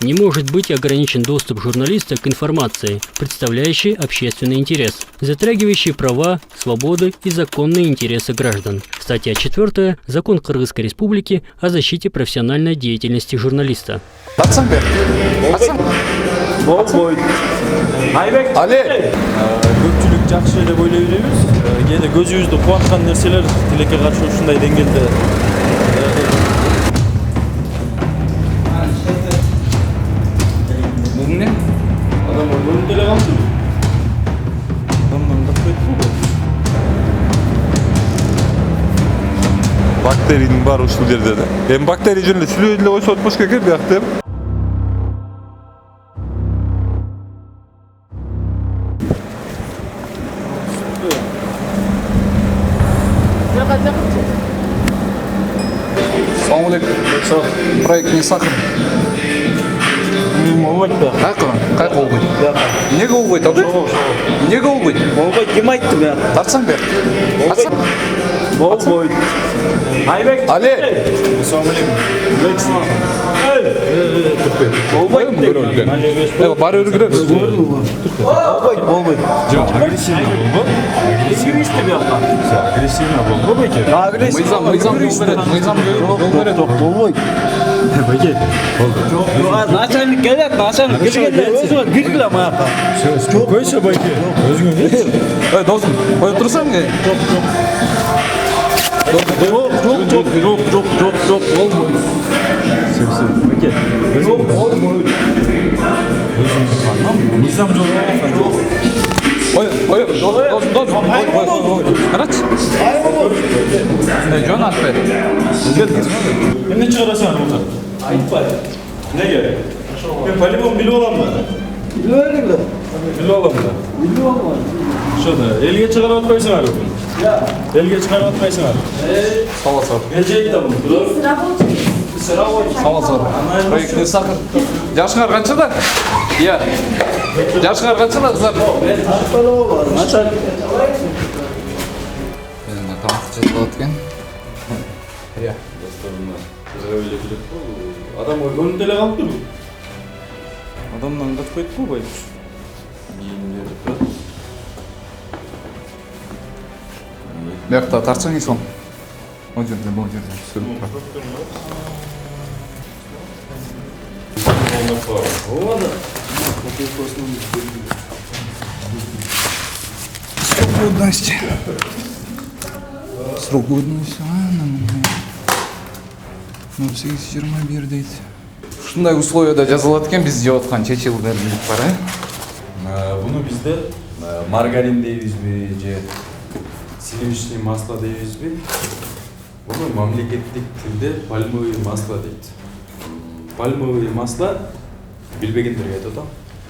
Не может быть ограничен доступ журналиста к информации, представляющей общественный интерес, затрагивающей права, свободы и законные интересы граждан. Статья 4. Закон Кыргызской Республики о защите профессиональной деятельности журналиста. Көпчүлүк жакшы деп ойлой беребиз. Кээде көзүбүздү кубаткан нерселер тилекке каршы ушундай деңгээлде Бумне? адам өлүп деле калды. Адамдан катпайт бул. Бактерийдин баары ушул жерде да. Эми бактерия жөнүндө сүйлөй деле койсо болбош экен биякта. Салам алейкум. Проект не сахар. Болбойт да. Кайкы болбойт? Эмнеге болбойт? Эмнеге болбойт? Болбойт ким айтты бияк? Тартсаң бияк. Болбойт. Айбек. Але. Ассаламу алейкум. Болбойт. Бары өргүрөбүз. Болбойт. Жок, агрессивный болбо. Агрессивный биякка. Агрессивный болбойт. Мыйзам Болбойт. Байке. Начальник келет, начальник келгенде өзүңө киргиле маяка. Жок, көйсө байке. Өзүңө кир. Досум, коюп турсаң? Жок. Болбойт. Байке. Болбойт. Мыйзам жок. Досум. Карачы. Жон атпай. Эмне чыгарасың аны? Айтпай. Неге? Мен полигон билип алам да. Билип алам да. Ошондо элге чыгарып атпайсыңар бүгүн. Элге чыгарып атпайсыңар. Саласар. Эжейт да муну. Саласар. Проект не сахар. Жашыңар канчада? Иә. Жашыңар канчада кыздар? Начальник. Тамак жасалат экен. Иә. Адам өлүп деле калыптыр. Адамдан катпайт го байке. Биякта тартсаң сон. Ол жерде сүрүп турат. Срок годности. Срок годности. 08-21 дейт. Ушундай условияда жазылат экен, биз жеп аткан чечилдер билип бар, Буну бизде маргарин дейбизби же сливочный масло дейбизби? Буну мамлекеттик тилде пальмовый масло дейт. Пальмовый масло билбегендерге айтып атам.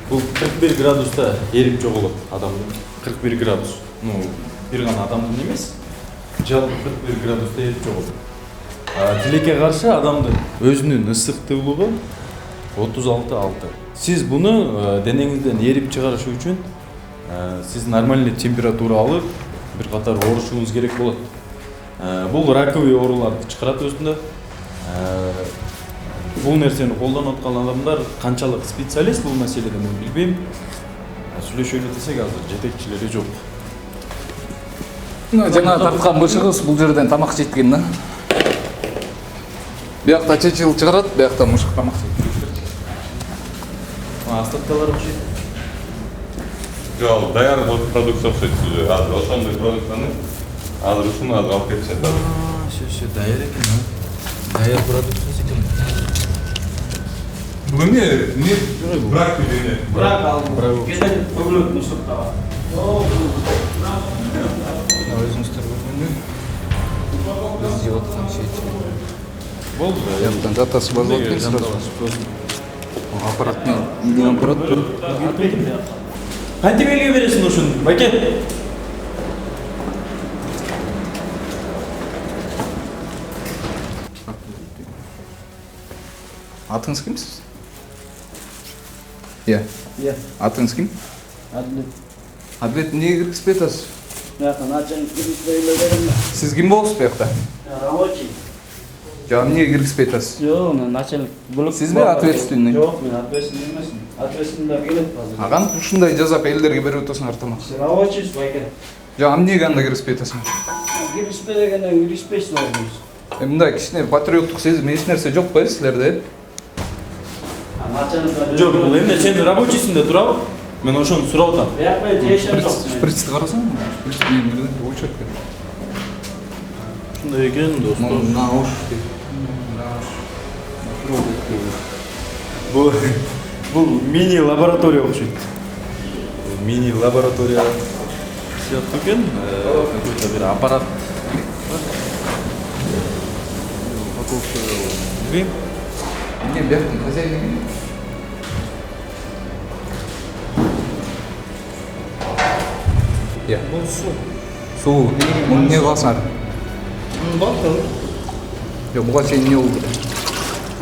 Бул 41 градуста эрип жоголот адамдын. 41 градус. Бир гана адамдын эмес. Жалпы 41 градуста эрип жоголот. Тилекке каршы адамдын өзүнүн ысыктуулугу 36,6. Сиз буну денеңизден эрип чыгарыш үчүн сиз нормальный температура алып, бир катар оорушуңуз керек болот. Бул раковый ооруларды чыгарат өзүндө. Бул нерсени колдонуп аткан адамдар канчалык специалист бул маселеде мен билбейм. Сүйлөшөлү десек азыр жетекчилери жок. Жана тарткан бышыгыз бул жерден тамак жеткен да. Биякта чечил чыгарат, биякта мышык тамак жейт. Остаткалар окшойт. Жок, даяр продукция окшойт. Азыр ошондой продуктаны азыр ушуну алып кетишет. Все, даяр экен. Даяр продукциясы экен. Бул эмне? Брак деген. Брак алдым. Кечен көбөлөк мышык таба. Өзүңүздөр көргөндөй. Биз жеп аткан чечил. Болду. Яктан жатасы бар экен сразу. Аппаратны үйдөн аппарат. Кантип элге бересиң ошону? Байке. Атыңыз ким сиз? Иә. Атыңыз ким? Адлет. Адлет эмнеге киргизбей атасыз? Начальник киргизбей эле берем. Сиз ким болосуз биякта? Рабочий. Жана эмнеге киргизбей атасыз? Жоқ, мен начальник бөлөк. Сиз ми ответственный? Жоқ, мен ответственный эмесмин. Ответственныйлар келет азыр. А кантип ушундай жазап элдерге берип атасыңар тамак? Сен рабочийсиз байке. Жана эмнеге анда киргизбей атасыңар? Киришпе дегенде киришпейсиз өзүңүз. Мындай кичине патриоттук сезим эч нерсе жок го силерде? Начальник. Жок, бул эмне сен рабочийсиң да турабы? Мен ошону сурап атам. Бияқпай жейшем жок. Шприцти карасаң, шприц менен бирден ойчу экен. Ушундай экен, достор. Науш. Бул мини лаборатория окшойт. Мини лаборатория сыяктуу экен. Какой-то бир аппарат. Упаковка. Билбейм. Эмне бияктын хозяйны ким? Бул суу. Суу. Муну эмне кыласыңар? Балтыл. Жок, буга чейин эмне болду?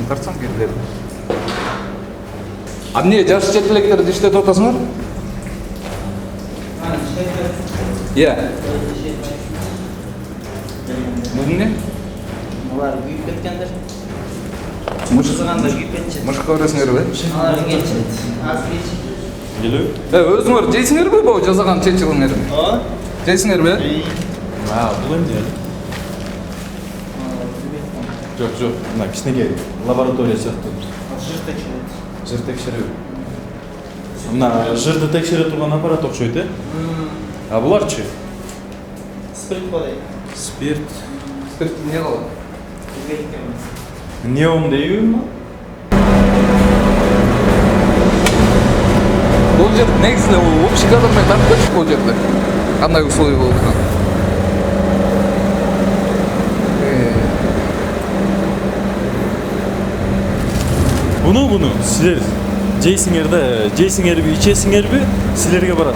Тартсаң келдер. А эмне жаш четелектерди иштетип атасыңар? Иә. Бул эмне? Алар күйүп кеткендер. Мыш Кызыганда күйүп кетчү. мышка бересиңерби? Алар кетчү. Аз кетчү. Келүү? Өзүңөр жейсиңерби бу жазаган чечилиңерди? О? Жейсиңерби? Бул эмне? Жок, жок. Мына кичинекей лаборатория сыяктуу. Жыр текшерет. Жыр текшерүү. Мына жырды текшере турган аппарат окшойт, э? А буларчы? Спирт бодай. Спирт, Спирт эмне кылат? неон дейбизби? Бул жер негизинде общий кадрмен тартып кетчү бул жерде. Кандай условия болуп турат? Буну силер жейсиңерби, ичесиңерби, силерге барат.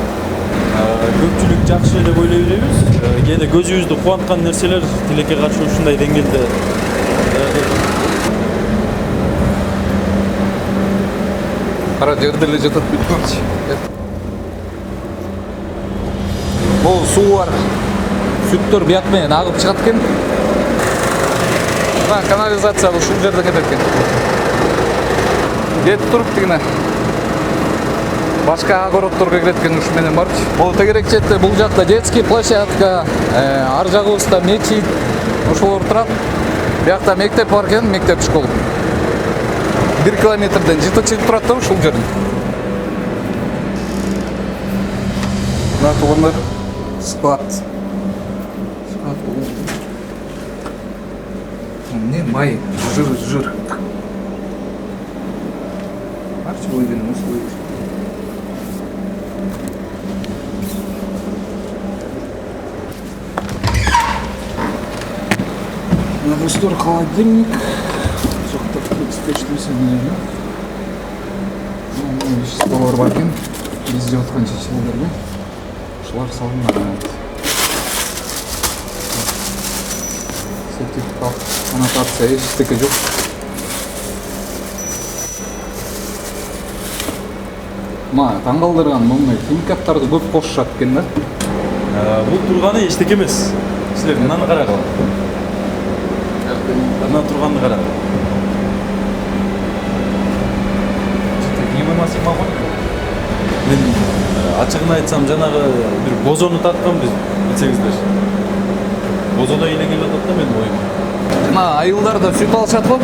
Көпчүлүк жакшы деп ойлой беребиз. Кээде көзүбүздү кубанткан нерселер тилекке каршы ушундай деңгээлде. Кара жерде эле жатат бүткөнчү. Бул суу бар. Сүттөр бият менен агып чыгат экен. Мына канализация ушул жерде кетет экен. Кетип туруп дегене. Башка огороддорго кирет экен ушу менен барчы. Бул тегерек четте бул жакта детский площадка, ар жагыбызда мечит, ошолор турат. Биякта мектеп бар экен, мектеп школа. 1 километрден жети чыгып турат да ушул жерден. Мына туугандар склад. Не май, жир. Барчы бул жерден условия. Достор холодильник. Жакта спецтешница менен. Веществолор бар экен. Биз жеп аткан чечилерге. Ушулар салынган. Сертификат, аннотация эчтеке жок. Ма, таң калтырган момун химикаттарды көп кошушат экен да. Бул турганы эчтеке эмес. Силер мынаны карагыла. Мына турганды кара. Мен ачыгын айтсам жанагы бир бозону тарткан биз билсеңиздер. Бозоно эле келип атат да менин оюм. Жана айылдар да сүт алышат го.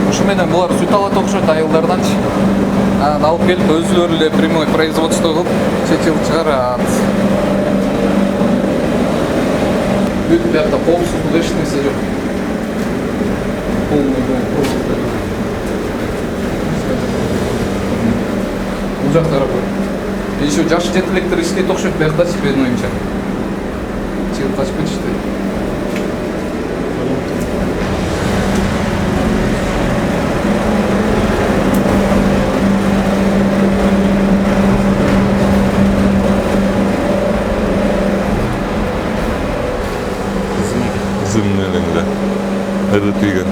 Ушу менен булар сүт алат окшойт айылдарданчы. Алып келип өзүлөрү эле прямой производство кылып чечилип чыгарат. Бүт биякта коопсуздук эч нерсе жок. Бул жак тарапы. Еще жаш четелектер иштейт окшойт биякта менин оюмча. Чыгып качып кетишти. Зымнелеңде. Эритилген.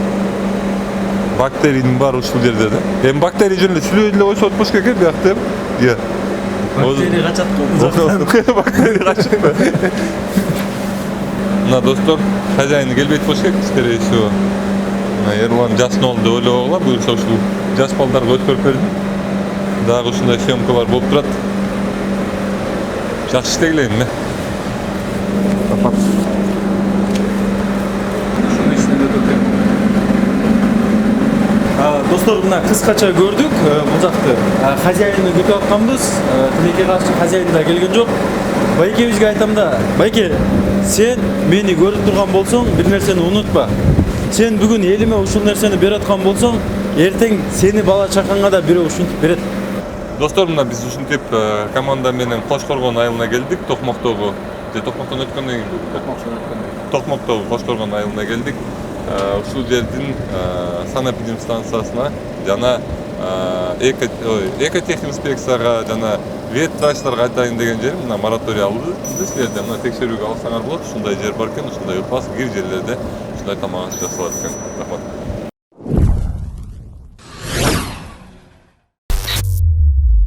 Бактериянын баары ушул жерде да. Эми бактерия жөнүндө сүйлөй эле койсо болбош экен биякта. Иә. Бактерия качат го. Бактерия качат. Мына достор, хозяйны келбейт болуш керек, скорее всего. Ерлан жас нол деп ойлогула, буюрса ушул жас балдарга өткөрүп бердим. Дагы ушундай съемкалар болуп турат. Жакшы иштегиле эми. Достор, мына кыскача көрдүк. Бул жакты хозяйны күтүп атканбыз. Тилекке каршы хозяйн да келген жок. Байкебизге айтам да, байке, сен мени көрүп турган болсоң, бир нерсени унутпа. Сен бүгүн элиме ушул нерсени берип аткан болсоң, эртең сени бала чакаңа да бирөө ушинтип берет. Достор, мына биз ушинтип команда менен Кошкоргон айылына келдик. Токмоктогу, Токмоктон өткөндөн кийин Токмоктогу Кошкоргон айылына келдик. Ушул жердин санэпидемстанциясына жана экотехинспекцияга жана ветврачтарга айтайын деген жерим мына мораторий алды. Силерде мына текшерүүгө алсаңар болот. Ушундай жер бар экен, ушундай указ кир жерлерде ушундай тамак жасалат экен. Рахмат.